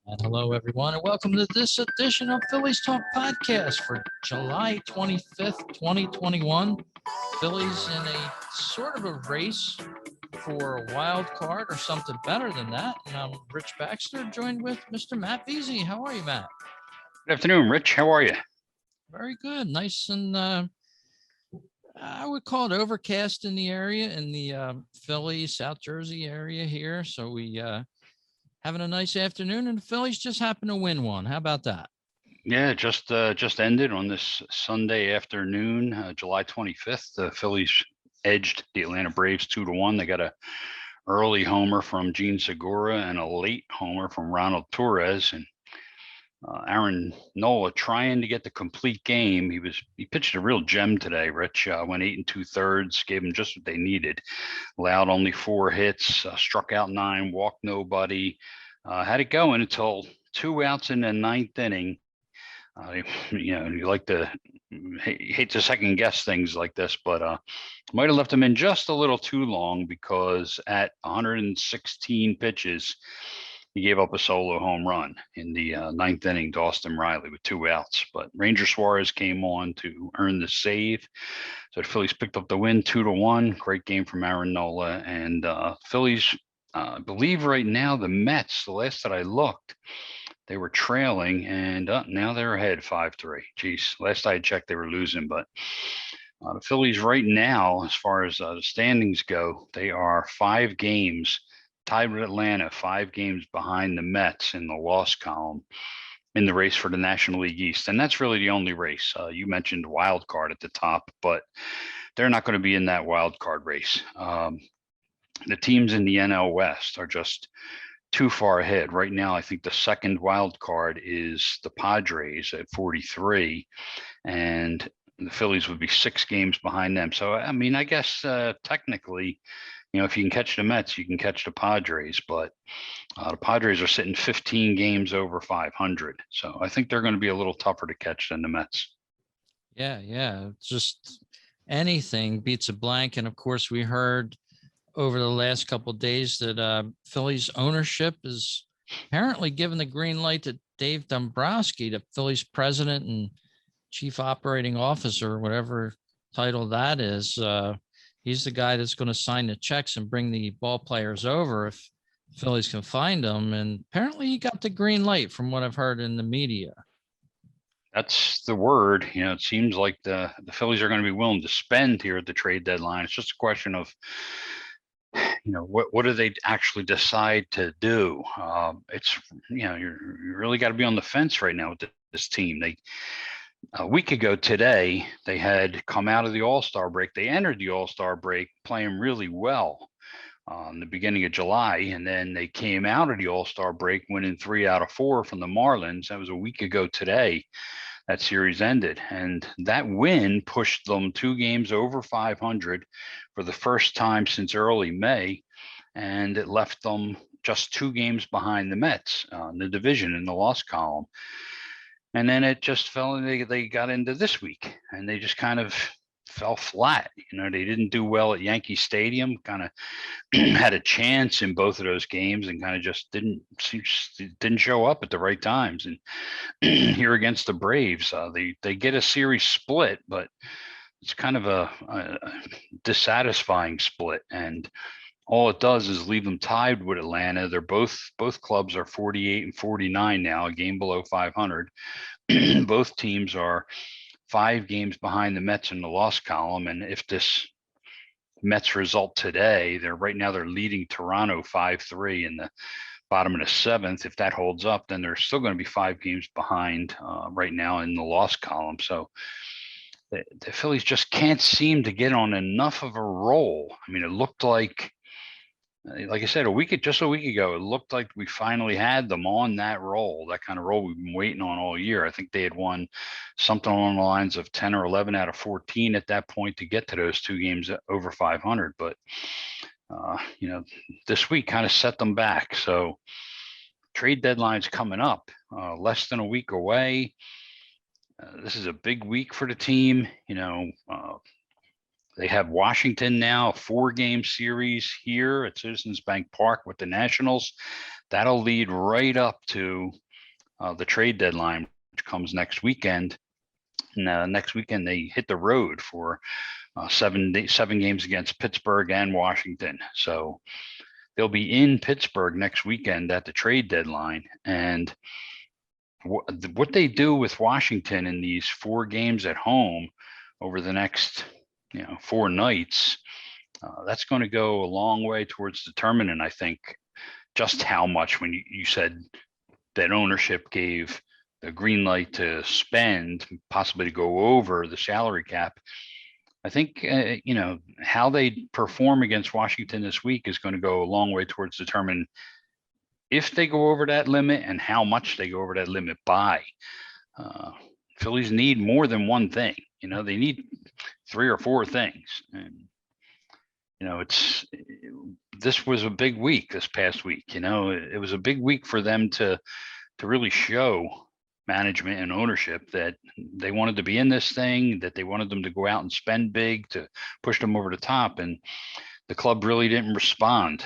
And hello, everyone, and welcome to this edition of Phillies Talk Podcast for July 25th, 2021. Phillies in a sort of a race for a wild card or something better than that. And I'm Rich Baxter, joined with Mr. Matt Beasy. How are you, Matt? Good afternoon, Rich. How are you? Very good. Nice and I would call it overcast in the area, in the Philly, South Jersey area here. So we having a nice afternoon, and the Phillies just happened to win one. How about that? Yeah, just ended on this Sunday afternoon, July 25th. The Phillies edged the Atlanta Braves 2-1. They got a early homer from Gene Segura and a late homer from Ronald Torres. And Aaron Nola trying to get the complete game. He pitched a real gem today. Rich went 8 2/3, gave them just what they needed. Allowed only 4 hits, struck out 9, walked nobody. Had it going until 2 outs in the ninth inning. You like to hate to second guess things like this, but might have left him in just a little too long because at 116 pitches, he gave up a solo home run in the ninth inning to Austin Riley with 2 outs. But Ranger Suarez came on to earn the save. So the Phillies picked up the win 2-1. Great game from Aaron Nola. And Phillies, I believe right now the Mets, the last that I looked, they were trailing, and now they're ahead 5-3. Geez, last I checked, they were losing. But the Phillies right now, as far as the standings go, they are 5 games tied with Atlanta, 5 games behind the Mets in the loss column in the race for the National League East. And that's really the only race. You mentioned wild card at the top, but they're not going to be in that wild card race. The teams in the NL West are just too far ahead. Right now, I think the second wild card is the Padres at 43, and the Phillies would be 6 games behind them. So, I mean, I guess technically, if you can catch the Mets, you can catch the Padres, but the Padres are sitting 15 games over 500. So I think they're going to be a little tougher to catch than the Mets. Yeah. Just anything beats a blank. And of course, we heard over the last couple of days that Phillies ownership is apparently given the green light to Dave Dombrowski, the Phillies president and chief operating officer, whatever title that is. He's the guy that's going to sign the checks and bring the ball players over if Phillies can find them. And apparently he got the green light from what I've heard in the media. That's the word. It seems like the Phillies are going to be willing to spend here at the trade deadline. It's just a question of, what do they actually decide to do? It's, you really got to be on the fence right now with this team. A week ago today, they had come out of the All-Star break. They entered the All-Star break playing really well in the beginning of July, and then they came out of the All-Star break winning 3 out of 4 from the Marlins. That was a week ago today. That series ended, and that win pushed them 2 games over 500 for the first time since early May, and it left them just 2 games behind the Mets in the division in the loss column. And then it just fell, and they got into this week, and they just kind of fell flat. They didn't do well at Yankee Stadium, kind of had a chance in both of those games and kind of just didn't show up at the right times. And here against the Braves, they get a series split, but it's kind of a dissatisfying split. And all it does is leave them tied with Atlanta. They're both clubs are 48 and 49 now, a game below 500. Both teams are 5 games behind the Mets in the loss column. And if this Mets result today, they're leading Toronto 5-3 in the bottom of the 7th. If that holds up, then they're still going to be 5 games behind right now in the loss column. So the Phillies just can't seem to get on enough of a roll. I mean, it looked like I said, just a week ago, it looked like we finally had them on that roll, that kind of roll we've been waiting on all year. I think they had won something along the lines of 10 or 11 out of 14 at that point to get to those 2 games over 500. But, this week kind of set them back. So trade deadline's coming up, less than a week away. This is a big week for the team. They have Washington now, a 4-game series here at Citizens Bank Park with the Nationals. that'll lead right up to the trade deadline, which comes next weekend. And next weekend they hit the road for 7 games against Pittsburgh and Washington. So they'll be in Pittsburgh next weekend at the trade deadline. And what they do with Washington in these 4 games at home over the next 4 nights, that's going to go a long way towards determining, I think, just how much, when you said that ownership gave the green light to spend, possibly to go over the salary cap. I think, how they perform against Washington this week is going to go a long way towards determining if they go over that limit and how much they go over that limit by. Phillies need more than one thing. They need 3 or 4 things. And, this was a big week this past week. It was a big week for them to really show management and ownership that they wanted to be in this thing, that they wanted them to go out and spend big to push them over the top. And the club really didn't respond,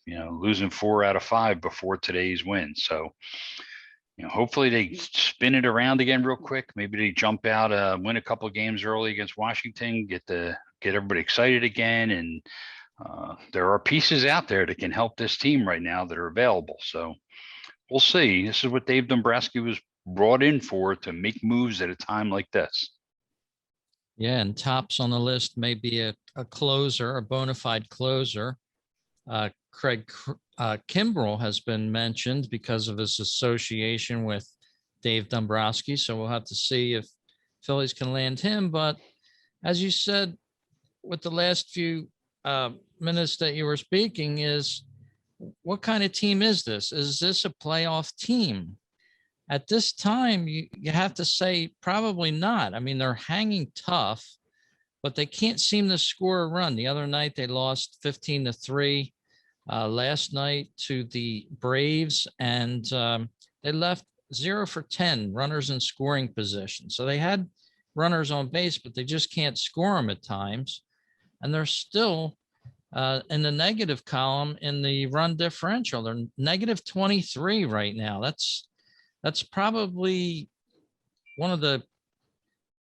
losing 4 out of 5 before today's win. So, hopefully they spin it around again real quick. Maybe they jump out, win a couple of games early against Washington, get everybody excited again. And there are pieces out there that can help this team right now that are available. So we'll see. This is what Dave Dombrowski was brought in for, to make moves at a time like this. Yeah, and tops on the list may be a closer, a bona fide closer. Craig Kimbrell has been mentioned because of his association with Dave Dombrowski. So we'll have to see if Phillies can land him. But as you said, with the last few minutes that you were speaking, is what kind of team is this? Is this a playoff team? At this time, you have to say probably not. I mean, they're hanging tough, but they can't seem to score a run. The other night they lost 15-3. Last night to the Braves, and they left 0 for 10 runners in scoring position. So they had runners on base, but they just can't score them at times. And they're still in the negative column in the run differential. They're negative 23 right now. That's probably one of the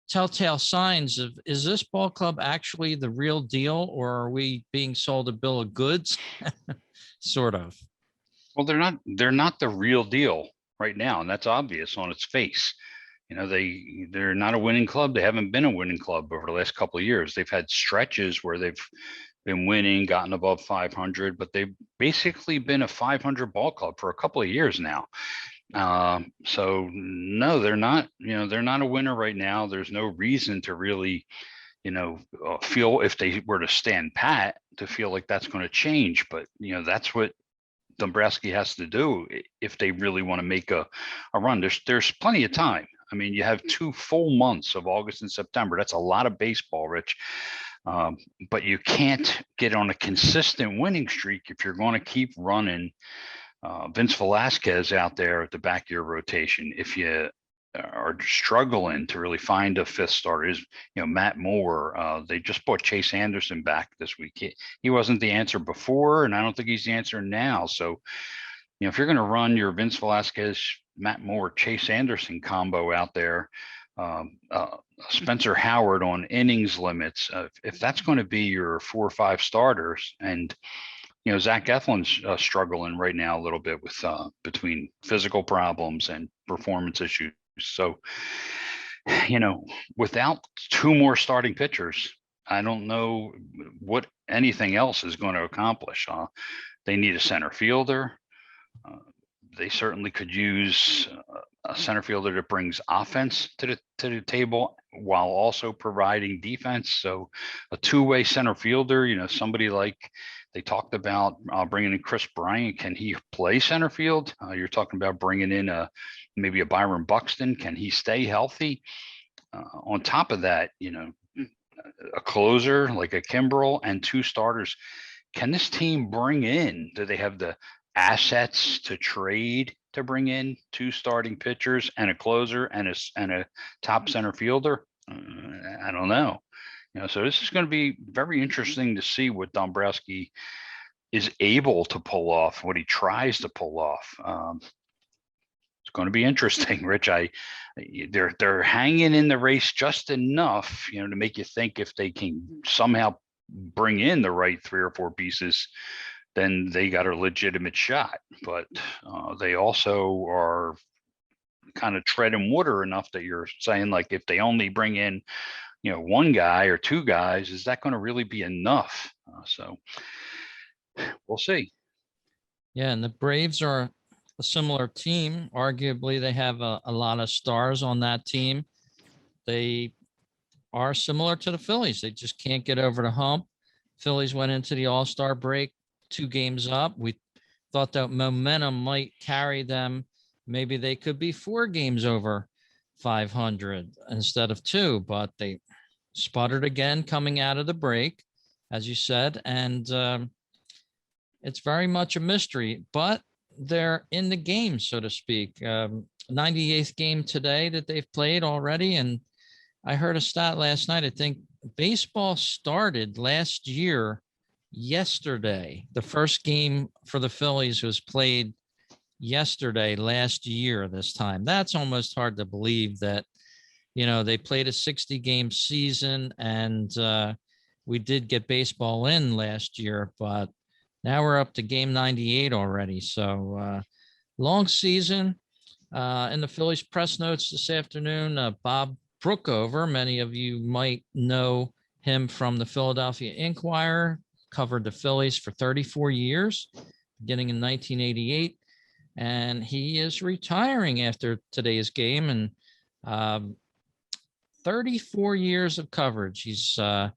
telltale signs of, is this ball club actually the real deal, or are we being sold a bill of goods? Sort of. Well, they're not the real deal right now, and that's obvious on its face. They're not a winning club. They haven't been a winning club over the last couple of years. They've had stretches where they've been winning, gotten above 500, but they've basically been a 500 ball club for a couple of years now. So no, they're not, they're not a winner right now. There's no reason to really, feel, if they were to stand pat, to feel like that's going to change. But, that's what Dombrowski has to do if they really want to make a run. There's plenty of time. I mean, you have 2 full months of August and September. That's a lot of baseball, Rich. But you can't get on a consistent winning streak if you're going to keep running Vince Velasquez out there at the back of your rotation. If you are struggling to really find a 5th starter, is Matt Moore. They just brought Chase Anderson back this week. He wasn't the answer before, and I don't think he's the answer now. So, if you're going to run your Vince Velasquez, Matt Moore, Chase Anderson combo out there, Spencer Howard on innings limits, if that's going to be your 4 or 5 starters, and Zach Eflin's struggling right now a little bit with between physical problems and performance issues. So, without 2 more starting pitchers, I don't know what anything else is going to accomplish. They need a center fielder. They certainly could use a center fielder that brings offense to the table while also providing defense. So a 2-way center fielder, somebody like they talked about bringing in Chris Bryant. Can he play center field? You're talking about bringing in maybe a Byron Buxton. Can he stay healthy? On top of that, a closer like a Kimbrell and 2 starters. Can this team bring in? Do they have the assets to trade to bring in 2 starting pitchers and a closer and a top center fielder? I don't know. So this is going to be very interesting to see what Dombrowski is able to pull off, what he tries to pull off. It's going to be interesting, Rich. They're hanging in the race just enough, to make you think if they can somehow bring in the right 3 or 4 pieces, then they got a legitimate shot. But they also are kind of treading water enough that you're saying, like, if they only bring in, 1 guy or 2 guys, is that going to really be enough? So we'll see. Yeah, and the Braves are a similar team. Arguably, they have a lot of stars on that team. They are similar to the Phillies. They just can't get over the hump. Phillies went into the All-Star break 2 games up. We thought that momentum might carry them. Maybe they could be 4 games over 500 instead of 2, but they sputtered again coming out of the break, as you said, and it's very much a mystery, but they're in the game, so to speak. 98th game today that they've played already. And I heard a stat last night. I think baseball started last year, yesterday. The first game for the Phillies was played yesterday, last year, this time. That's almost hard to believe that, they played a 60-game season, and we did get baseball in last year, but now we're up to game 98 already. So long season. In the Phillies press notes this afternoon, Bob Brookover, many of you might know him from the Philadelphia Inquirer, covered the Phillies for 34 years, beginning in 1988. And he is retiring after today's game. And 34 years of coverage. He's now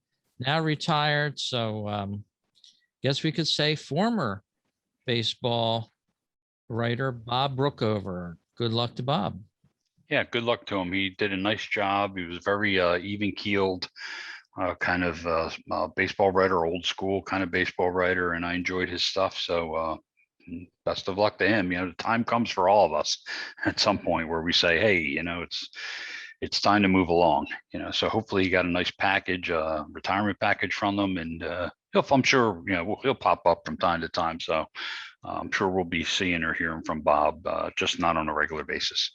retired. So guess we could say former baseball writer Bob Brookover. Good luck to Bob. Yeah, good luck to him. He did a nice job. He was very even-keeled, kind of baseball writer, old school kind of baseball writer, and I enjoyed his stuff. So best of luck to him. The time comes for all of us at some point where we say, hey, it's time to move along. So hopefully he got a nice package, retirement package from them, and I'm sure he'll pop up from time to time. So I'm sure we'll be seeing or hearing from Bob, just not on a regular basis.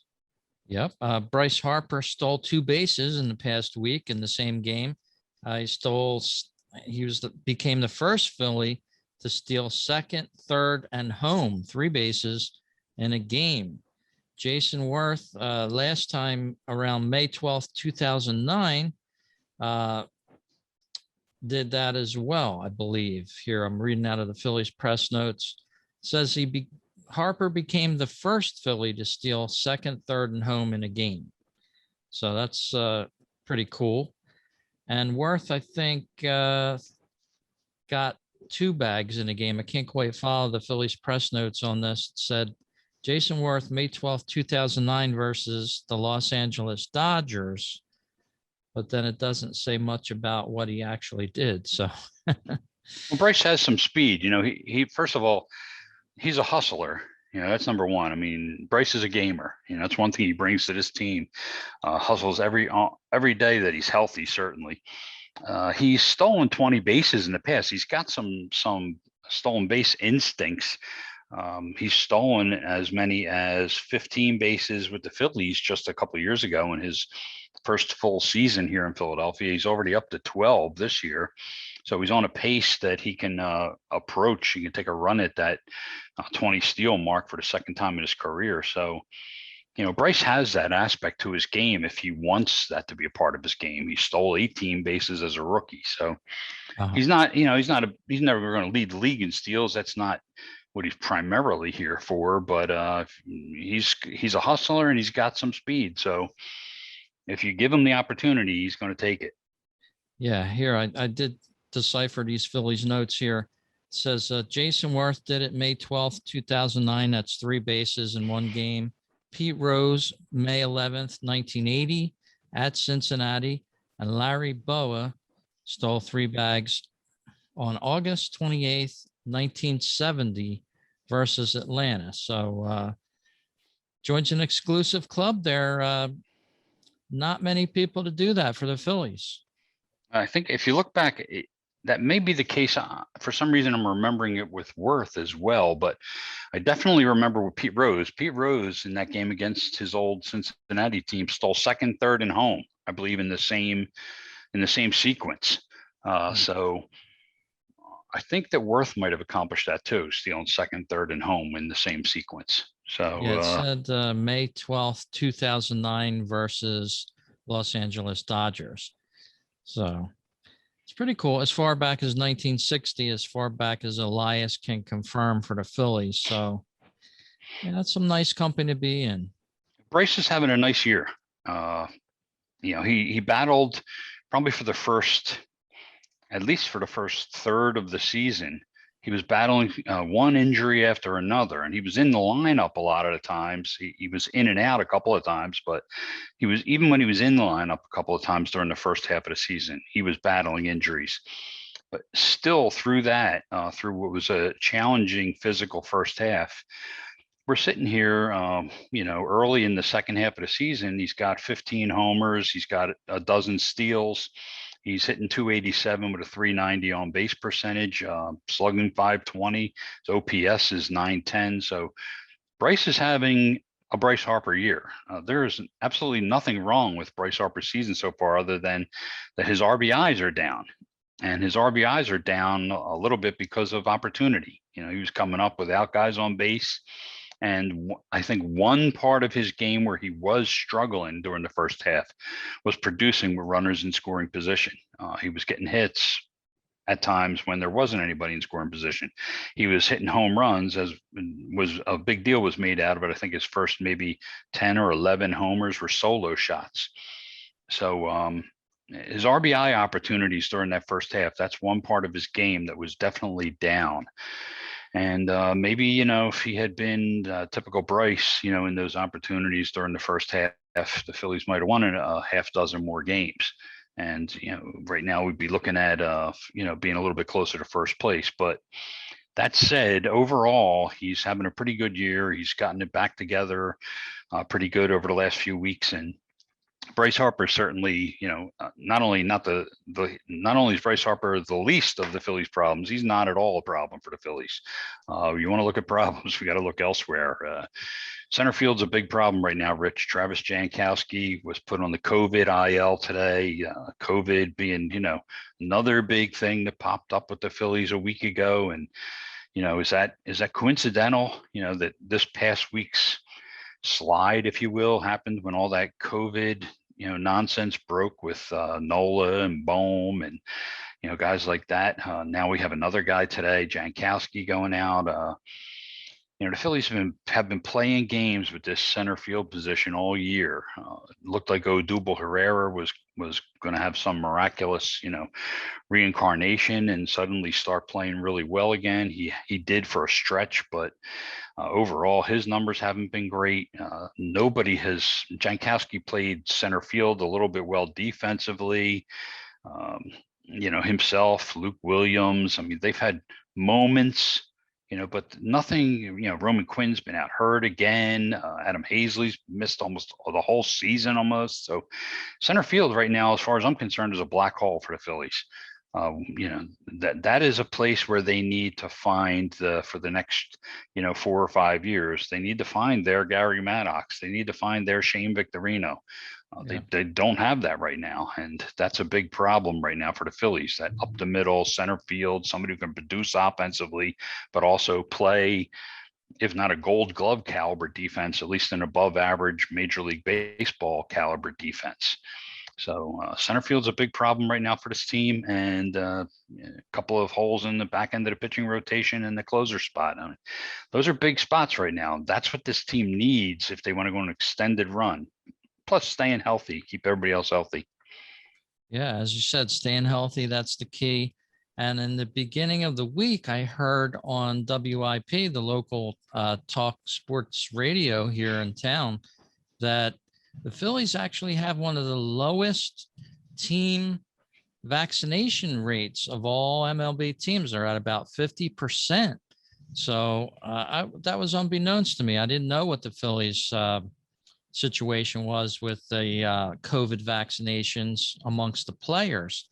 Yep. Bryce Harper stole 2 bases in the past week in the same game. Became the first Philly to steal second, third, and home 3 bases in a game. Jason Worth, last time around May 12th, 2009, did that as well, I believe. Here, I'm reading out of the Phillies press notes. It says Harper became the first Philly to steal second, third, and home in a game. So that's pretty cool. And Worth, I think, got 2 bags in a game. I can't quite follow the Phillies press notes on this. It said Jason Worth, May 12th, 2009 versus the Los Angeles Dodgers. But then it doesn't say much about what he actually did. So Well, Bryce has some speed. He first of all, he's a hustler. That's number one. I mean, Bryce is a gamer. That's one thing he brings to this team. Hustles every day that he's healthy, certainly. He's stolen 20 bases in the past. He's got some stolen base instincts. He's stolen as many as 15 bases with the Phillies just a couple of years ago in his first full season here in Philadelphia. He's already up to 12 this year. So he's on a pace that he can approach. He can take a run at that 20 steal mark for the second time in his career. So, Bryce has that aspect to his game if he wants that to be a part of his game. He stole 18 bases as a rookie. So he's not, he's never going to lead the league in steals. That's not what he's primarily here for, but he's a hustler and he's got some speed. So if you give him the opportunity, he's going to take it. Yeah, here I did decipher these Phillies notes here. It says Jason Worth did it May 12th, 2009. That's 3 bases in 1 game. Pete Rose, May 11th, 1980 at Cincinnati. And Larry Boa stole 3 bags on August 28th, 1970 versus Atlanta. So joins an exclusive club there. Not many people to do that for the Phillies. I think if you look back, that may be the case. For some reason, I'm remembering it with Worth as well, but I definitely remember with Pete Rose. Pete Rose in that game against his old Cincinnati team stole second, third, and home, I believe, in the same sequence. So I think that Worth might have accomplished that too, stealing second, third, and home in the same sequence. Yeah, it So said May 12th, 2009 versus Los Angeles Dodgers. So it's pretty cool. As far back as 1960, as far back as Elias can confirm for the Phillies. So yeah, that's some nice company to be in. Bryce is having a nice year. He battled probably at least for the first third of the season. He was battling one injury after another, and he was in the lineup a lot of the times. He was in and out a couple of times, but even when he was in the lineup a couple of times during the first half of the season, he was battling injuries. But still, through what was a challenging physical first half, we're sitting here, early in the second half of the season. He's got 15 homers. He's got a dozen steals. He's hitting 287 with a 390 on base percentage, slugging 520. His OPS is 910. So Bryce is having a Bryce Harper year. There is absolutely nothing wrong with Bryce Harper's season so far, other than that his RBIs are down. And his RBIs are down a little bit because of opportunity. He was coming up without guys on base. And I think one part of his game where he was struggling during the first half was producing with runners in scoring position. He was getting hits at times when there wasn't anybody in scoring position. He was hitting home runs, as was a big deal was made out of it. I think his first maybe 10 or 11 homers were solo shots. So his RBI opportunities during that first half, that's one part of his game that was definitely down. And maybe, if he had been typical Bryce, in those opportunities during the first half, the Phillies might have won a half dozen more games. And, right now we'd be looking at, being a little bit closer to first place. But that said, overall, he's having a pretty good year. He's gotten it back together pretty good over the last few weeks. And Bryce Harper certainly, not only is Bryce Harper the least of the Phillies' problems, he's not at all a problem for the Phillies. You want to look at problems, we got to look elsewhere. Center field's a big problem right now, Rich. Travis Jankowski was put on the COVID IL today. COVID being, another big thing that popped up with the Phillies a week ago. And, is that coincidental, that this past week's slide, if you will, happened when all that COVID, nonsense broke with Nola and Bohm and, guys like that. Now we have another guy today, Jankowski, going out. The Phillies have been playing games with this center field position all year. It looked like Odubel Herrera was going to have some miraculous, reincarnation and suddenly start playing really well again. He did for a stretch, but overall his numbers haven't been great. Jankowski played center field a little bit well defensively. Himself, Luke Williams. I mean, they've had moments, but nothing. Roman Quinn's been out hurt again. Adam Hazley's missed almost the whole season almost. So center field right now, as far as I'm concerned, is a black hole for the Phillies. That is a place where they need to find for the next 4 or 5 years. They need to find their Gary Maddox. They need to find their Shane Victorino. They don't have that right now, and that's a big problem right now for the Phillies. That up the middle center field, somebody who can produce offensively, but also play, if not a Gold Glove caliber defense, at least an above average Major League Baseball caliber defense. So center field's a big problem right now for this team, and a couple of holes in the back end of the pitching rotation and the closer spot. I mean, those are big spots right now. That's what this team needs if they want to go on an extended run. Plus staying healthy, keep everybody else healthy. Yeah, as you said, staying healthy, that's the key. And in the beginning of the week, I heard on WIP, the local talk sports radio here in town, that the Phillies actually have one of the lowest team vaccination rates of all MLB teams. They're at about 50%. So that was unbeknownst to me. I didn't know what the Phillies situation was with the COVID vaccinations amongst the players.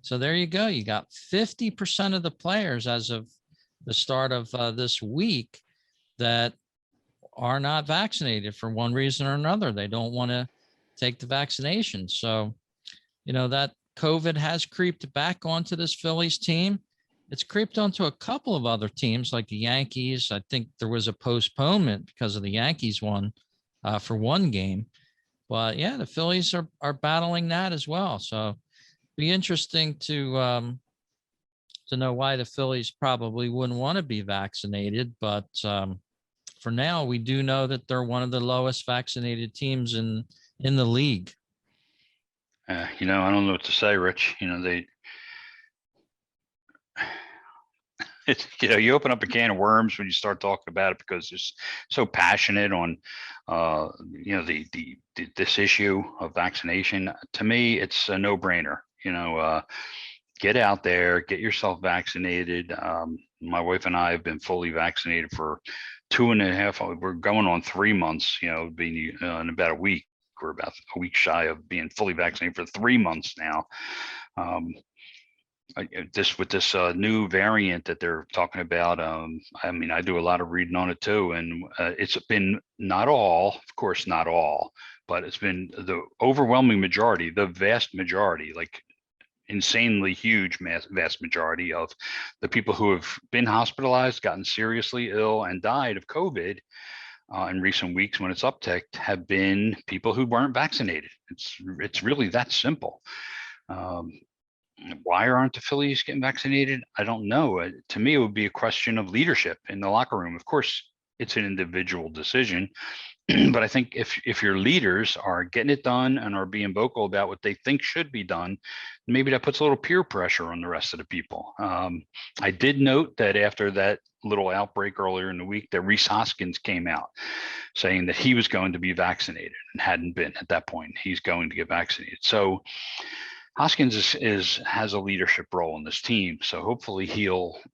So there you go. You got 50% of the players as of the start of this week that are not vaccinated for one reason or another. They don't want to take the vaccination. So, that COVID has creeped back onto this Phillies team. It's creeped onto a couple of other teams like the Yankees. I think there was a postponement because of the Yankees one for one game. But yeah, the Phillies are battling that as well. So be interesting to know why the Phillies probably wouldn't want to be vaccinated. But for now, we do know that they're one of the lowest vaccinated teams in the league. I don't know what to say, Rich. It's, you open up a can of worms when you start talking about it because they're so passionate on, this issue of vaccination. To me, it's a no-brainer. Get out there, get yourself vaccinated. My wife and I have been fully vaccinated for 2.5. We're going on 3 months. Being in about a week. We're about a week shy of being fully vaccinated for 3 months now. With this new variant that they're talking about, I do a lot of reading on it too, and it's been not all, of course, not all, but it's been the overwhelming majority, the vast majority, like insanely huge, vast majority of the people who have been hospitalized, gotten seriously ill, and died of COVID in recent weeks when it's upticked have been people who weren't vaccinated. It's really that simple. Why aren't the Phillies getting vaccinated? I don't know. To me, it would be a question of leadership in the locker room. Of course, it's an individual decision, but I think if your leaders are getting it done and are being vocal about what they think should be done, maybe that puts a little peer pressure on the rest of the people. I did note that after that little outbreak earlier in the week, that Rhys Hoskins came out saying that he was going to be vaccinated and hadn't been at that point. He's going to get vaccinated. So Hoskins has a leadership role in this team, so hopefully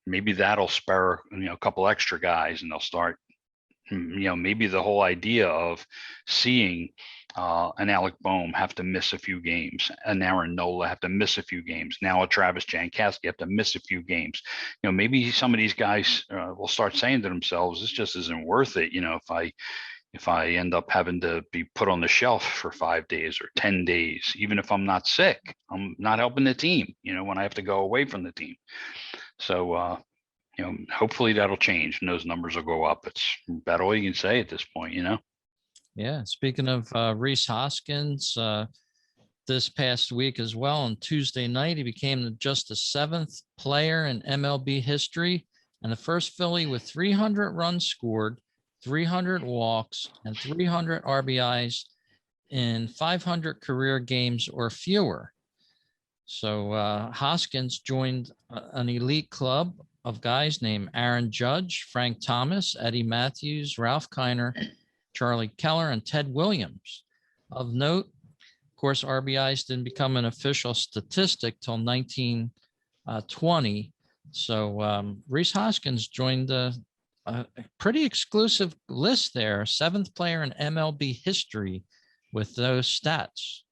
maybe that'll spur a couple extra guys, and they'll start. Maybe the whole idea of seeing an Alec Boehm have to miss a few games, an Aaron Nola have to miss a few games, now a Travis Jankowski have to miss a few games. Maybe some of these guys will start saying to themselves, "This just isn't worth it." If I end up having to be put on the shelf for 5 days or 10 days, even if I'm not sick, I'm not helping the team, when I have to go away from the team. So, hopefully that'll change and those numbers will go up. It's about all you can say at this point, Yeah. Speaking of Rhys Hoskins, this past week as well, on Tuesday night, he became just the 7th player in MLB history and the first Philly with 300 runs scored, 300 walks, and 300 RBIs in 500 career games or fewer. So Hoskins joined an elite club of guys named Aaron Judge, Frank Thomas, Eddie Matthews, Ralph Kiner, Charlie Keller, and Ted Williams. Of note, of course, RBIs didn't become an official statistic till 1920. So Rhys Hoskins joined a pretty exclusive list there, 7th player in MLB history with those stats.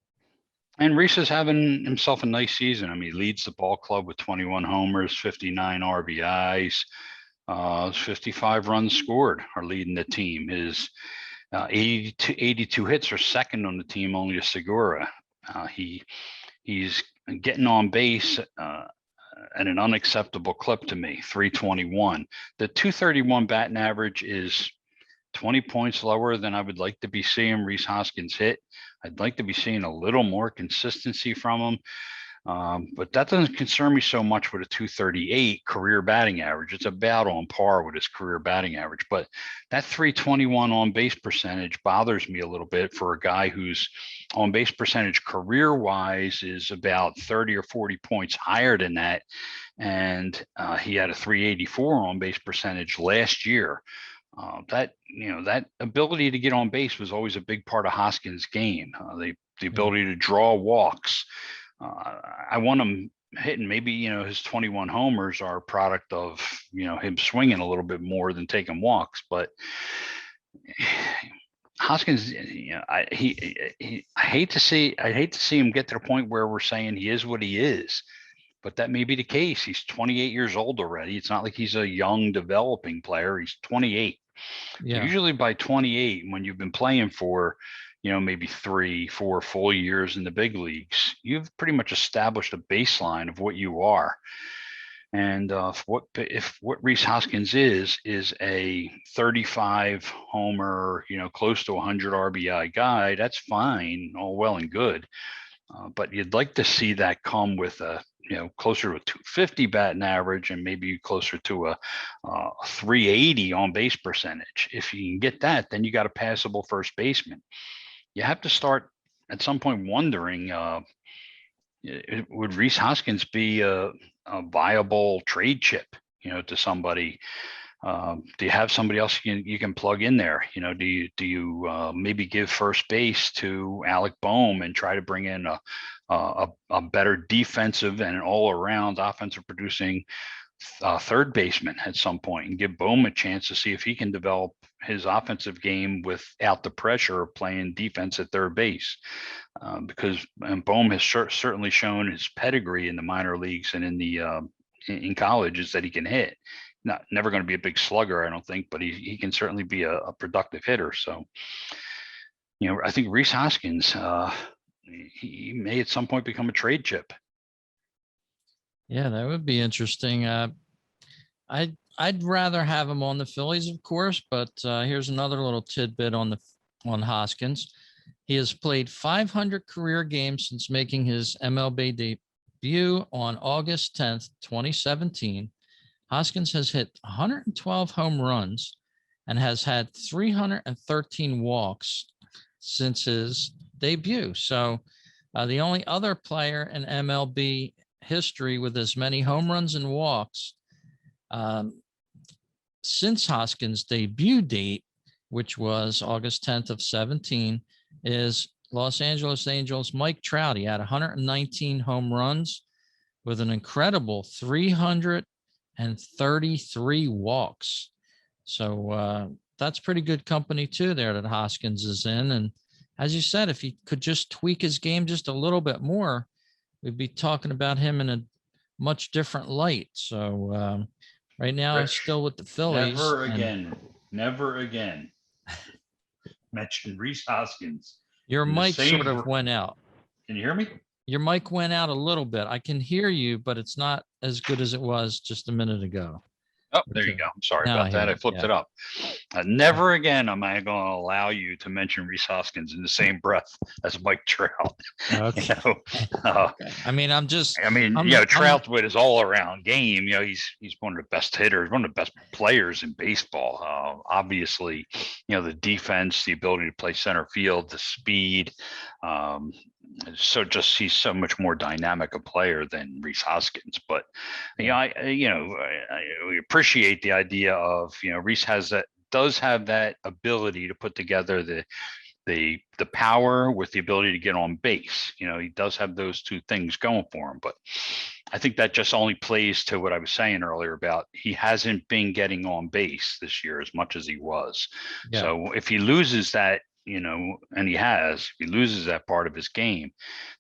And Rhys is having himself a nice season. He leads the ball club with 21 homers, 59 RBIs, 55 runs scored are leading the team. His 82 hits are second on the team, only to Segura. He's getting on base at an unacceptable clip to me, 321. The 231 batting average is 20 points lower than I would like to be seeing Rhys Hoskins hit. I'd like to be seeing a little more consistency from him. But that doesn't concern me so much with a 238 career batting average. It's about on par with his career batting average. But that 321 on base percentage bothers me a little bit for a guy whose on base percentage career wise is about 30 or 40 points higher than that. And he had a 384 on base percentage last year. That ability to get on base was always a big part of Hoskins' game. The ability to draw walks. I want him hitting. Maybe his 21 homers are a product of him swinging a little bit more than taking walks. But Hoskins, I hate to see him get to the point where we're saying he is what he is. but that may be the case. He's 28 years old already. It's not like he's a young developing player. He's 28. So Yeah. usually by 28, when you've been playing for, maybe 3, 4 full years in the big leagues, you've pretty much established a baseline of what you are. And if what Rhys Hoskins is a 35 homer, close to 100 RBI guy, that's fine, all well and good. But you'd like to see that come with a, closer to a 250 batting average and maybe closer to a 380 on base percentage. If you can get that, then you got a passable first baseman. You have to start at some point wondering, would Rhys Hoskins be a viable trade chip, to somebody? Do you have somebody else you can plug in there? Do you maybe give first base to Alec Boehm and try to bring in a better defensive and an all around offensive producing third baseman at some point, and give Boehm a chance to see if he can develop his offensive game without the pressure of playing defense at third base? Because Boehm has certainly shown his pedigree in the minor leagues and in college is that he can hit. Never going to be a big slugger, I don't think, but he can certainly be a productive hitter. So, I think Rhys Hoskins, he may at some point become a trade chip. Yeah, that would be interesting. I'd rather have him on the Phillies, of course, but here's another little tidbit on Hoskins. He has played 500 career games since making his MLB debut on August 10th, 2017. Hoskins has hit 112 home runs and has had 313 walks since his debut. So the only other player in MLB history with as many home runs and walks since Hoskins' debut date, which was August 10th of 17, is Los Angeles Angels Mike Trout. He had 119 home runs with an incredible 333 walks. So that's pretty good company too there that Hoskins is in. And as you said, if he could just tweak his game just a little bit more, we'd be talking about him in a much different light. So right now he's still with the Phillies. Never again mention Rhys Hoskins. Your mic sort of went out. Can you hear me? Your mic went out a little bit. I can hear you, but it's not as good as it was just a minute ago. Oh, there you go. I'm sorry about that. I flipped it up. Never again am I going to allow you to mention Rhys Hoskins in the same breath as Mike Trout. Okay. I mean, Trout with his all-around game. He's one of the best hitters, one of the best players in baseball. Obviously, the defense, the ability to play center field, the speed. So he's so much more dynamic a player than Rhys Hoskins. But we appreciate the idea of Rhys does have that ability to put together the power with the ability to get on base. He does have those two things going for him. But I think that just only plays to what I was saying earlier about he hasn't been getting on base this year as much as he was. Yeah. So if he loses that, and if he loses that part of his game,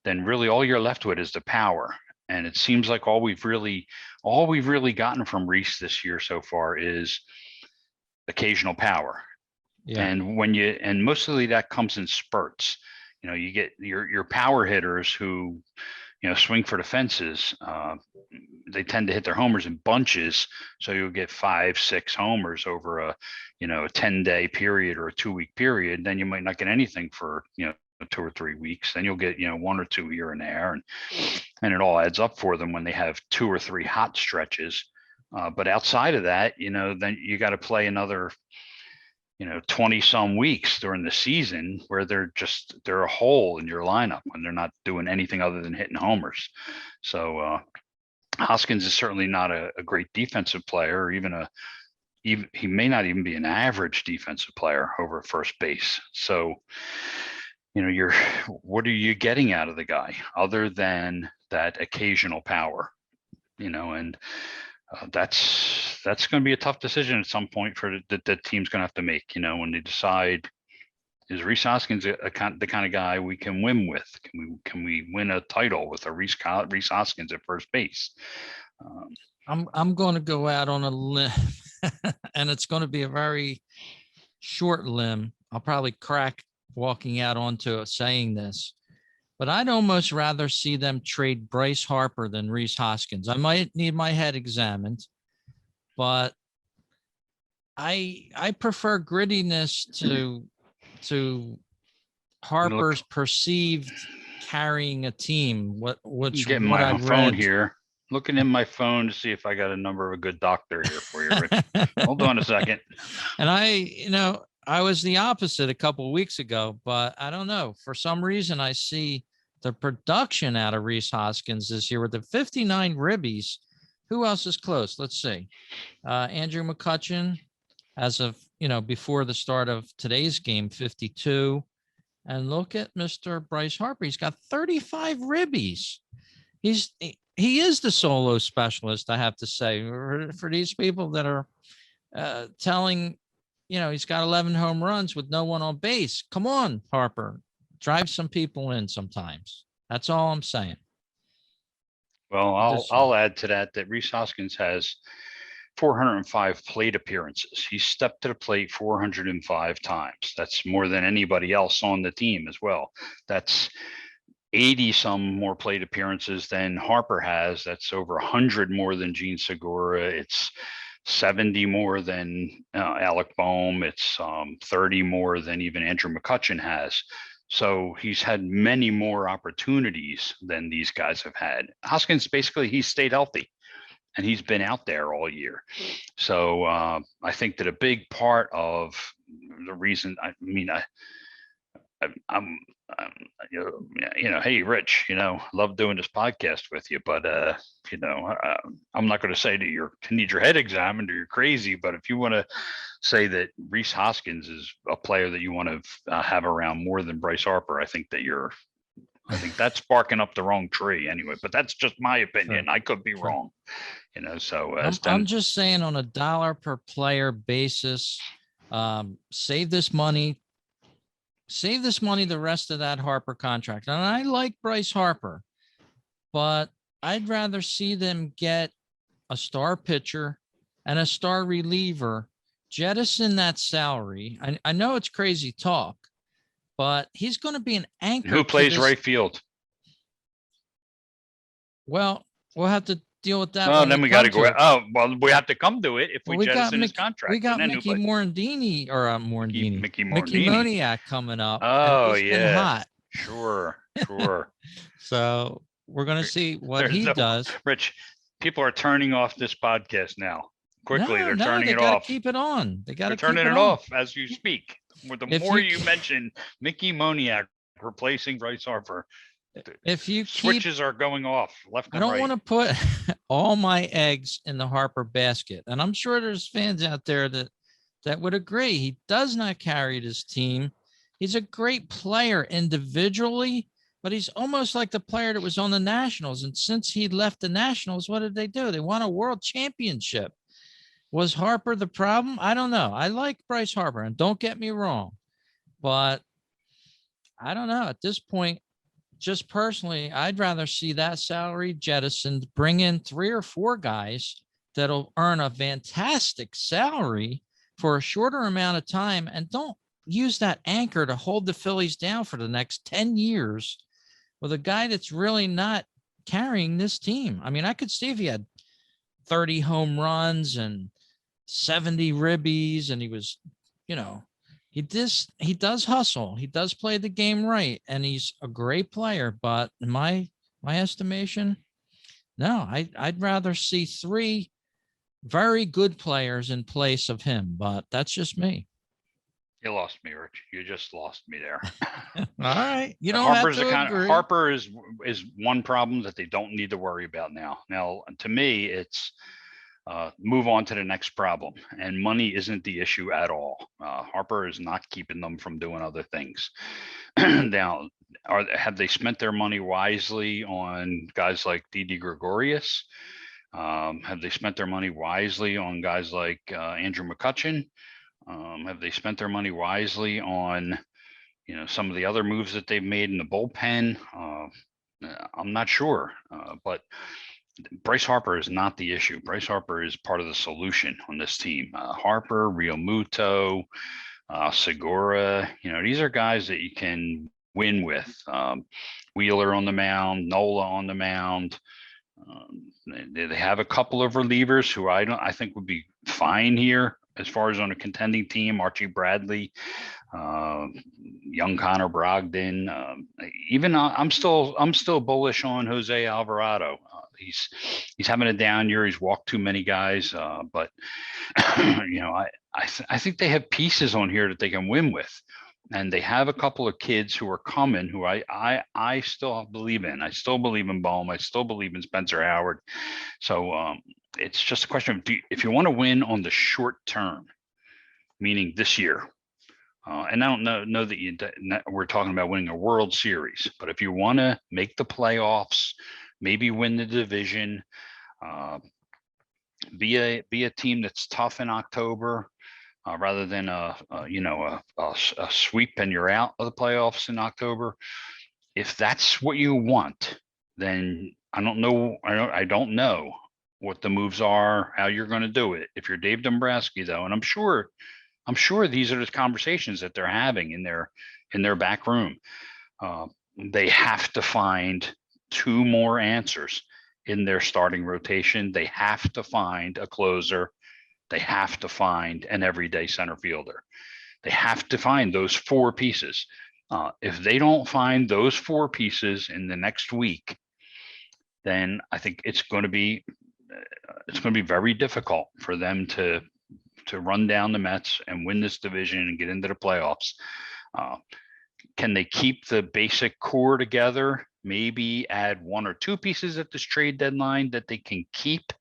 then really all you're left with is the power. And it seems like all we've really gotten from Rhys this year so far is occasional power. Yeah. And mostly that comes in spurts. You get your power hitters who, swing for the fences. They tend to hit their homers in bunches. So you'll get 5-6 homers over a 10-day period or a 2-week period. Then you might not get anything for, 2 or 3 weeks. Then you'll get, 1 or 2 here and there. And it all adds up for them when they have 2 or 3 hot stretches. But outside of that, then you got to play another 20 some weeks during the season where they're a hole in your lineup when they're not doing anything other than hitting homers. So Hoskins is certainly not a great defensive player, or he may not even be an average defensive player over at first base. So, what are you getting out of the guy other than that occasional power, and that's going to be a tough decision at some point for the team's going to have to make, when they decide Is Rhys Hoskins the kind of guy we can win with? Can we win a title with a Rhys Hoskins at first base? I'm going to go out on a limb, and it's going to be a very short limb. I'll probably crack walking out onto saying this, but I'd almost rather see them trade Bryce Harper than Rhys Hoskins. I might need my head examined, but I prefer grittiness to Harper's perceived carrying a team. Which getting what my I've phone read here, looking in my phone to see if I got a number of a good doctor here for you, Rich. Hold on a second. And I was the opposite a couple of weeks ago, but I don't know. For some reason, I see the production out of Rhys Hoskins this year with the 59 ribbies. Who else is close? Let's see. Andrew McCutchen, as of, before the start of today's game, 52. And look at Mr. Bryce Harper. He's got 35 ribbies. He is the solo specialist, I have to say, for these people that are telling, he's got 11 home runs with no one on base. Come on, Harper, drive some people in sometimes. That's all I'm saying. Well, I'll add to that Rhys Hoskins has 405 plate appearances. He stepped to the plate 405 times. That's more than anybody else on the team as well. That's 80 some more plate appearances than Harper has. That's over 100 more than Gene Segura. It's 70 more than Alec Boehm. It's 30 more than even Andrew McCutchen has. So he's had many more opportunities than these guys have had. Hoskins, basically, he's stayed healthy and he's been out there all year. So I think that a big part of the reason, I'm hey, Rich, love doing this podcast with you, but I'm not going to say that you need your head examined or you're crazy, but if you want to say that Rhys Hoskins is a player that you want to have around more than Bryce Harper, I think that's barking up the wrong tree anyway, but that's just my opinion. Sure. I could be wrong, so I'm just saying on a dollar per player basis, save this money the rest of that Harper contract. And I like Bryce Harper, but I'd rather see them get a star pitcher and a star reliever, jettison that salary. I know it's crazy talk, but he's going to be an anchor. Who plays right field? Well, we'll have to deal with that. Well, then we got to go. Oh, well, we have to come to it if we jettison his contract. We got Mickey Morandini Mickey Moniak coming up. Oh, and he's been hot. Sure. So we're going to see what he does. Rich, people are turning off this podcast now. Quickly, they're turning it off. Keep it on. They got to turn it off as you speak. The more you mention Mickey Moniak replacing Bryce Harper, switches are going off left and right. I don't want to put all my eggs in the Harper basket, and I'm sure there's fans out there that would agree. He does not carry this team. He's a great player individually, but he's almost like the player that was on the Nationals. And since he left the Nationals, what did they do? They won a world championship. Was Harper the problem? I don't know. I like Bryce Harper, and don't get me wrong, but I don't know. At this point, just personally, I'd rather see that salary jettisoned, bring in 3 or 4 guys that'll earn a fantastic salary for a shorter amount of time, and don't use that anchor to hold the Phillies down for the next 10 years with a guy that's really not carrying this team. I mean, I could see if he had 30 home runs and 70 ribbies and he was, he does hustle. He does play the game right, and he's a great player. But in my estimation, no, I'd rather see 3 very good players in place of him. But that's just me. You lost me, Rich. You just lost me there. All right, you don't have to agree. Harper is one problem that they don't need to worry about now. Now, to me, it's move on to the next problem, and money isn't the issue at all. Harper is not keeping them from doing other things. Now, have they spent their money wisely on guys like Didi Gregorius? Have they spent their money wisely on guys like Andrew McCutchen? Have they spent their money wisely on guys like Didi Gregorius? Have they spent their money wisely on guys like Andrew McCutchen? Have they spent their money wisely on guys like Andrew McCutchen? Have they spent their money wisely on guys like Didi Gregorius? Have they spent their money wisely on guys like Andrew McCutchen? Have they spent their money wisely on some of the other moves that they've made in the bullpen, I'm not sure. But Bryce Harper is not the issue. Bryce Harper is part of the solution on this team. Harper, Real Muto, Segura, these are guys that you can win with. Wheeler on the mound, Nola on the mound. They have a couple of relievers who I think would be fine here as far as on a contending team. Archie Bradley, young Connor Brogdon. I'm still bullish on Jose Alvarado. He's having a down year. He's walked too many guys, but I think they have pieces on here that they can win with. And they have a couple of kids who are coming who I still believe in. I still believe in Bohm. I still believe in Spencer Howard. So it's just a question of if you want to win on the short term, meaning this year, and I don't know that we're talking about winning a World Series, but if you want to make the playoffs, maybe win the division, be a team that's tough in October. Rather than a sweep and you're out of the playoffs in October. If that's what you want, then I don't know what the moves are, how you're going to do it. If you're Dave Dombrowski, though, and I'm sure these are the conversations that they're having in their back room. They have to find 2 more answers in their starting rotation. They have to find a closer. They have to find an everyday center fielder. They have to find those 4 pieces. If they don't find those 4 pieces in the next week, then I think it's going to be very difficult for them to run down the Mets and win this division and get into the playoffs. Can they keep the basic core together? Maybe add 1 or 2 pieces at this trade deadline that they can keep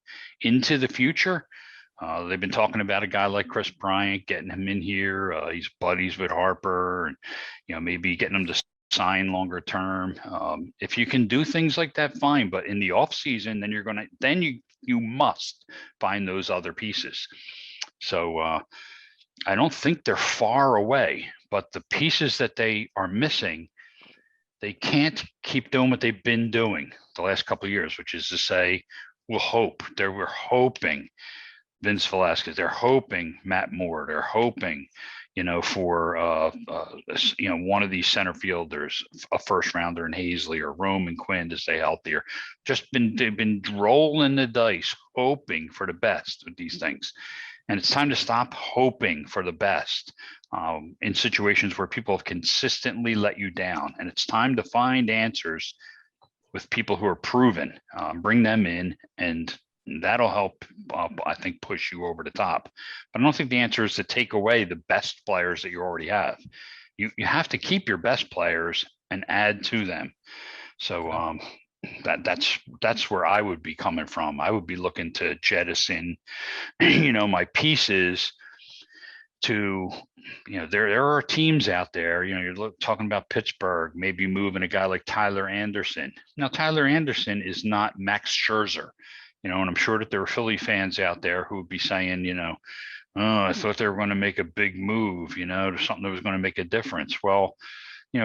into the future. They've been talking about a guy like Chris Bryant, getting him in here. He's buddies with Harper, and maybe getting him to sign longer term. If you can do things like that, fine. But in the off season, then you must find those other pieces. So I don't think they're far away, but the pieces that they are missing, they can't keep doing what they've been doing the last couple of years, which is to say, we're hoping Vince Velasquez. They're hoping Matt Moore. They're hoping, for one of these center fielders, a first rounder in Hazley or Roman Quinn to stay healthier. They've been rolling the dice, hoping for the best with these things. And it's time to stop hoping for the best in situations where people have consistently let you down. And it's time to find answers with people who are proven. Bring them in, and that'll help, I think, push you over the top. But I don't think the answer is to take away the best players that you already have. You have to keep your best players and add to them. So that's where I would be coming from. I would be looking to jettison, my pieces to, there are teams out there, you're talking about Pittsburgh, maybe moving a guy like Tyler Anderson. Now, Tyler Anderson is not Max Scherzer, and I'm sure that there are Philly fans out there who would be saying, oh, I thought they were going to make a big move, to something that was going to make a difference. Well,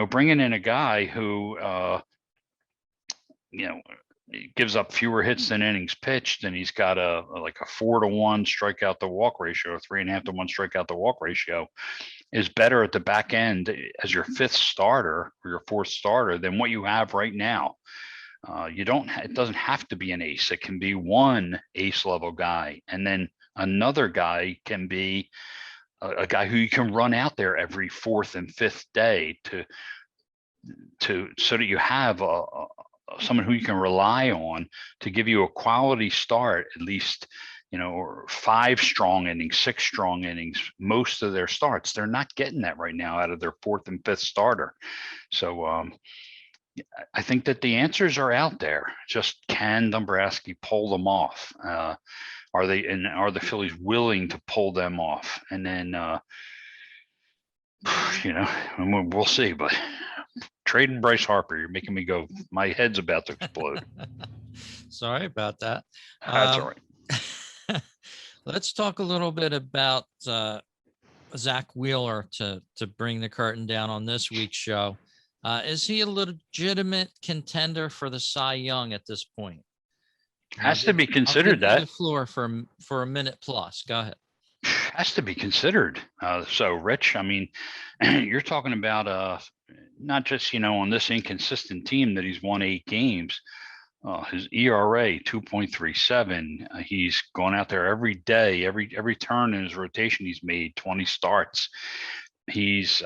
bringing in a guy who, gives up fewer hits than innings pitched, and he's got a 4-to-1 strikeout to walk ratio, 3.5-to-1 strikeout to walk ratio, is better at the back end as your 5th starter or your 4th starter than what you have right now. It doesn't have to be an ace. It can be one ace level guy, and then another guy can be a guy who you can run out there every 4th and 5th day so that you have someone who you can rely on to give you a quality start, at least, or 5 strong innings, 6 strong innings, most of their starts. They're not getting that right now out of their 4th and 5th starter. So I think that the answers are out there. Just can Dombrowski pull them off? Are the Phillies willing to pull them off? And then, we'll see, but trading Bryce Harper, you're making me go, my head's about to explode. Sorry about that. That's all right. Let's talk a little bit about Zach Wheeler to bring the curtain down on this week's show. Is he a legitimate contender for the Cy Young at this point? Has to be I'll considered give you the that. floor for a minute plus. Go ahead. Has to be considered. So, Rich, I mean, you're talking about not just on this inconsistent team that he's won 8 games. His ERA 2.37. He's gone out there every day, every turn in his rotation. He's made 20 starts. His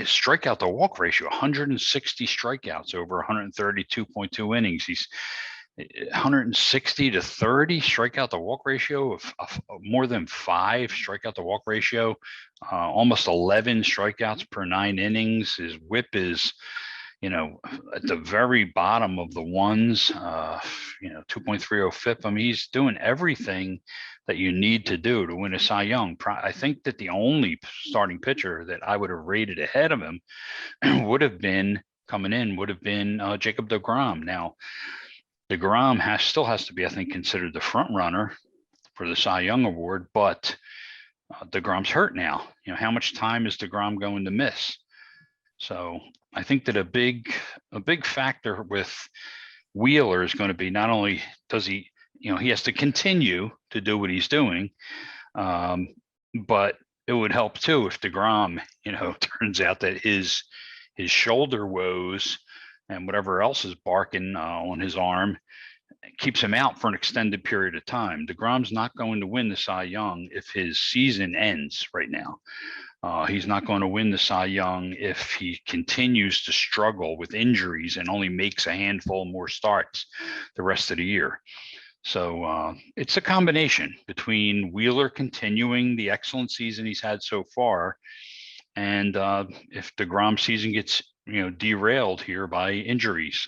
strikeout to walk ratio 160 strikeouts over 132.2 innings. He's 160 to 30 strikeout to walk ratio of more than 5 strikeout to walk ratio, almost 11 strikeouts per 9 innings. His whip is at the very bottom of the ones, 2.30 FIP. I mean, he's doing everything that you need to do to win a Cy Young. I think that the only starting pitcher that I would have rated ahead of him would have been Jacob deGrom. Now, deGrom still has to be, I think, considered the front runner for the Cy Young award, but deGrom's hurt now. How much time is deGrom going to miss? So I think that a big factor with Wheeler is going to be not only does he has to continue to do what he's doing, but it would help too if deGrom turns out that his shoulder woes and whatever else is barking on his arm keeps him out for an extended period of time. deGrom's not going to win the Cy Young if his season ends right now. He's not going to win the Cy Young if he continues to struggle with injuries and only makes a handful more starts the rest of the year. So it's a combination between Wheeler continuing the excellent season he's had so far, and if deGrom's season gets derailed here by injuries,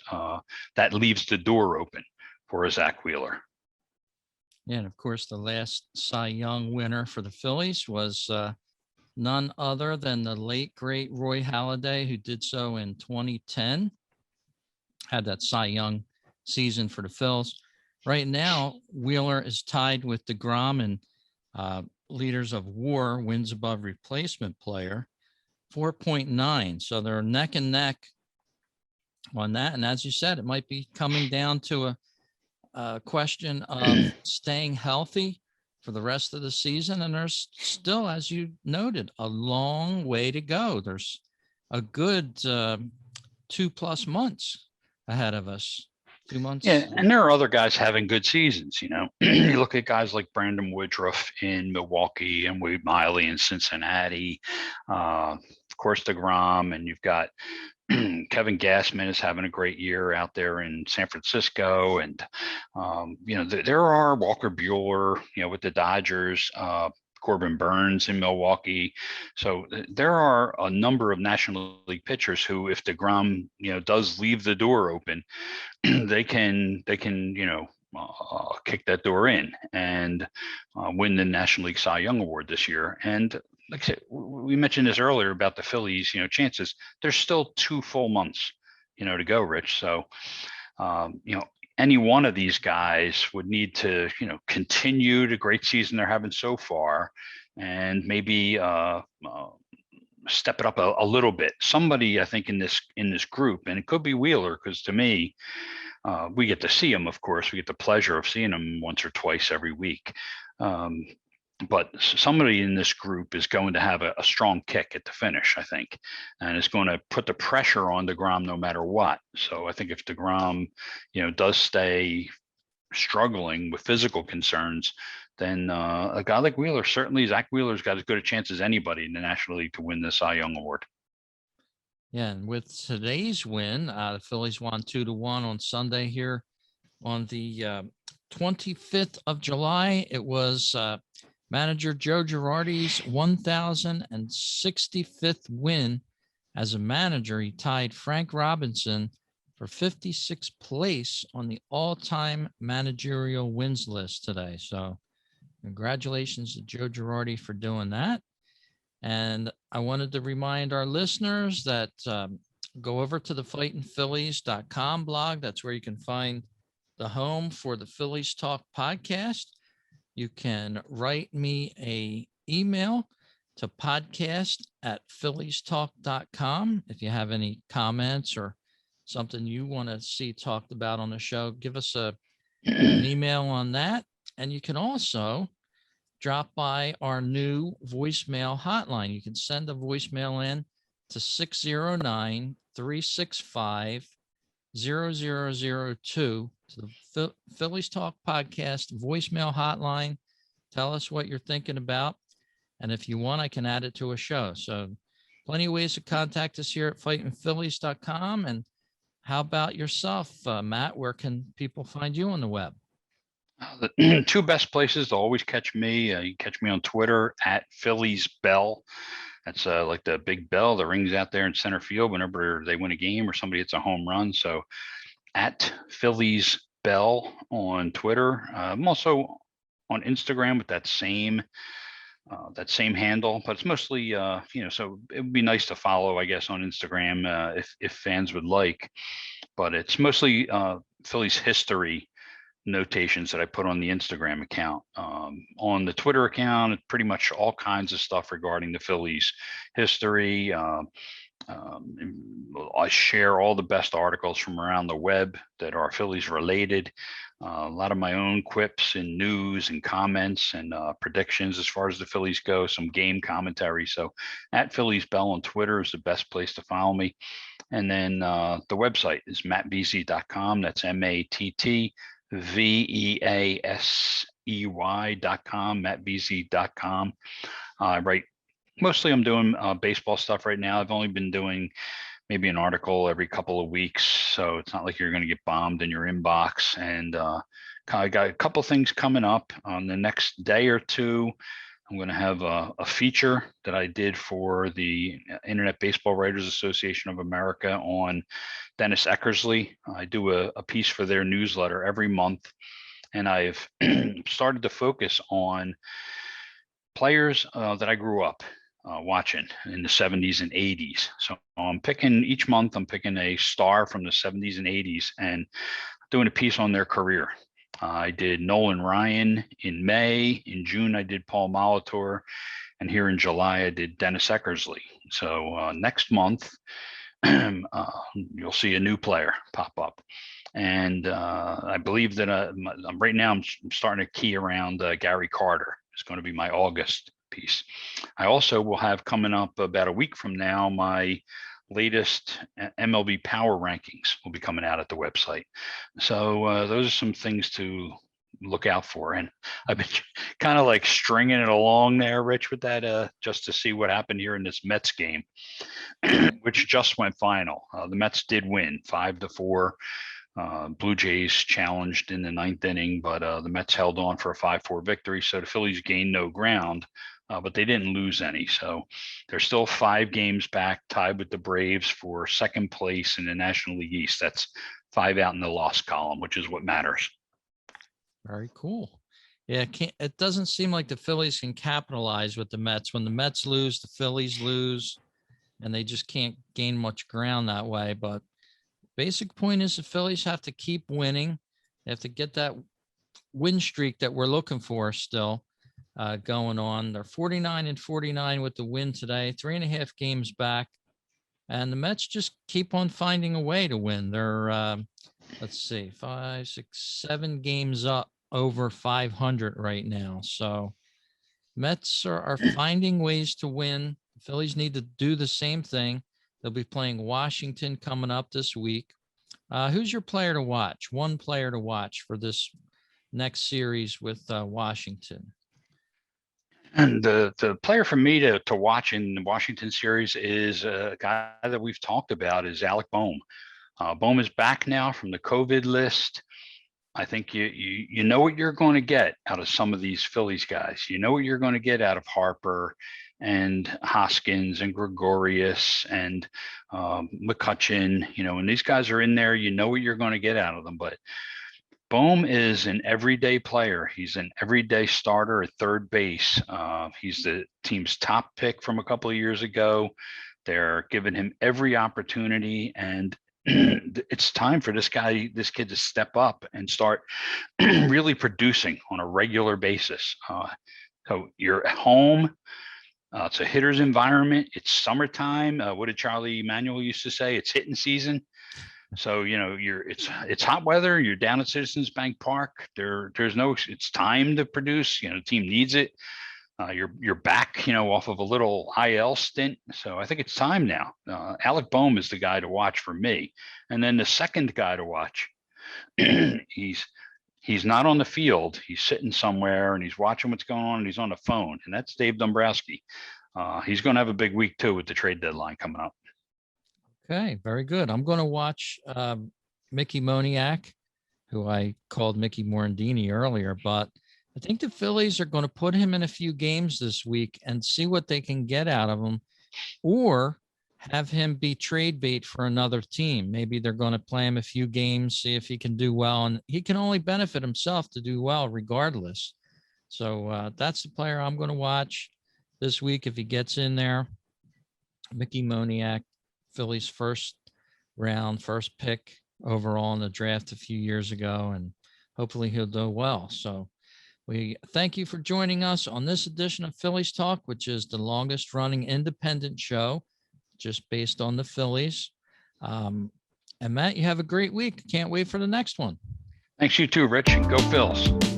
that leaves the door open for a Zach Wheeler. Yeah, and of course, the last Cy Young winner for the Phillies was none other than the late, great Roy Halladay, who did so in 2010, had that Cy Young season for the Phils. Right now, Wheeler is tied with deGrom and leaders of WAR, wins above replacement player, 4.9. So they're neck and neck on that. And as you said, it might be coming down to a question of staying healthy for the rest of the season. And there's still, as you noted, a long way to go. There's a good 2+ months ahead of us. 2 months. Yeah, and there are other guys having good seasons. You look at guys like Brandon Woodruff in Milwaukee and Wade Miley in Cincinnati. Of course, deGrom, and you've got Kevin Gassman is having a great year out there in San Francisco, and there are Walker Buehler, with the Dodgers, Corbin Burns in Milwaukee. So there are a number of National League pitchers who, if deGrom, does leave the door open, they can kick that door in and win the National League Cy Young Award this year. And like I said, we mentioned this earlier about the Phillies, chances. There's still 2 full months, to go, Rich. So, any one of these guys would need to, continue the great season they're having so far, and maybe step it up a little bit. Somebody, I think, in this group, and it could be Wheeler, because to me, we get to see him. Of course, we get the pleasure of seeing him once or twice every week. But somebody in this group is going to have a strong kick at the finish, I think, and it's going to put the pressure on deGrom no matter what. So I think if deGrom, does stay struggling with physical concerns, then a guy like Wheeler, certainly Zach Wheeler's got as good a chance as anybody in the National League to win the Cy Young Award. Yeah, and with today's win, the Phillies won 2-1 on Sunday here on the 25th of July. It was manager Joe Girardi's 1,065th win as a manager. He tied Frank Robinson for 56th place on the all-time managerial wins list today. So congratulations to Joe Girardi for doing that. And I wanted to remind our listeners that go over to the fightingphillies.com blog. That's where you can find the home for the Phillies Talk podcast. You can write me a email to podcast@philliestalk.com. If you have any comments or something you want to see talked about on the show, give us an email on that. And you can also drop by our new voicemail hotline. You can send a voicemail in to 609-365-0002 to the Phillies Talk Podcast voicemail hotline. Tell us what you're thinking about. And if you want, I can add it to a show. So plenty of ways to contact us here at fightingphillies.com. And how about yourself, Matt? Where can people find you on the web? The two best places to always catch me. You catch me on Twitter at Phillies Bell. That's like the big bell that rings out there in center field whenever they win a game or somebody hits a home run. So at Phillies Bell on Twitter. I'm also on Instagram with that same handle, but it's mostly so it would be nice to follow, I guess, on Instagram if fans would like. But it's mostly Phillies history notations that I put on the Instagram account. On the Twitter account, pretty much all kinds of stuff regarding the Phillies history. I share all the best articles from around the web that are Phillies related. A lot of my own quips and news and comments and predictions as far as the Phillies go, some game commentary. So at Phillies Bell on Twitter is the best place to follow me. And then the website is mattveasey.com. That's MattVeasey.com, mattveasey.com. Right. Mostly I'm doing baseball stuff right now. I've only been doing maybe an article every couple of weeks. So it's not like you're going to get bombed in your inbox. And I got a couple things coming up on the next day or two. I'm going to have a feature that I did for the Internet Baseball Writers Association of America on Dennis Eckersley. I do a piece for their newsletter every month. And I've started to focus on players that I grew up watching in the 70s and 80s. So each month, I'm picking a star from the 70s and 80s and doing a piece on their career. I did Nolan Ryan in May. In June, I did Paul Molitor. And here in July, I did Dennis Eckersley. So next month, you'll see a new player pop up. And I believe that right now I'm starting to key around Gary Carter. It's going to be my August piece. I also will have coming up about a week from now, my latest MLB power rankings will be coming out at the website. So those are some things to look out for. And I've been kind of like stringing it along there, Rich, with that just to see what happened here in this Mets game, which just went final. The Mets did win 5-4. Blue Jays challenged in the ninth inning, but the Mets held on for a 5-4 victory. So the Phillies gained no ground, but they didn't lose any. So they're still 5 games back, tied with the Braves for second place in the National League East. That's 5 out in the loss column, which is what matters. Very cool. Yeah, it doesn't seem like the Phillies can capitalize with the Mets. When the Mets lose, the Phillies lose, and they just can't gain much ground that way. But basic point is the Phillies have to keep winning. They have to get that win streak that we're looking for still going on. They're 49-49 with the win today, 3.5 games back. And the Mets just keep on finding a way to win. They're, 5, 6, 7 games up over 500 right now. So Mets are finding ways to win. The Phillies need to do the same thing. They'll be playing Washington coming up this week. Who's your player to watch? One player to watch for this next series with Washington. And the player for me to watch in the Washington series is a guy that we've talked about is Alec Bohm. Bohm is back now from the COVID list. I think you know what you're going to get out of some of these Phillies guys. You know what you're going to get out of Harper and Hoskins and Gregorius and McCutchen. When these guys are in there, you know what you're going to get out of them. But Bohm is an everyday player. He's an everyday starter at third base. He's the team's top pick from a couple of years ago. They're giving him every opportunity, and it's time for this kid to step up and start really producing on a regular basis. So you're at home. It's a hitter's environment. It's summertime. What did Charlie Manuel used to say? It's hitting season. So, it's hot weather. You're down at Citizens Bank Park. It's time to produce. The team needs it. You're back, off of a little IL stint. So I think it's time now. Alec Boehm is the guy to watch for me. And then the second guy to watch, he's not on the field. He's sitting somewhere and he's watching what's going on and he's on the phone. And that's Dave Dombrowski. He's going to have a big week too with the trade deadline coming up. Okay, very good. I'm going to watch Mickey Moniak, who I called Mickey Morandini earlier, but I think the Phillies are going to put him in a few games this week and see what they can get out of him, or have him be trade bait for another team. Maybe they're going to play him a few games, see if he can do well, and he can only benefit himself to do well regardless. So that's the player I'm going to watch this week if he gets in there. Mickey Moniak, Phillies first pick overall in the draft a few years ago, and hopefully he'll do well. So we thank you for joining us on this edition of Phillies Talk, which is the longest running independent show just based on the Phillies. And Matt, you have a great week. Can't wait for the next one. Thanks, you too, Rich. Go Phils.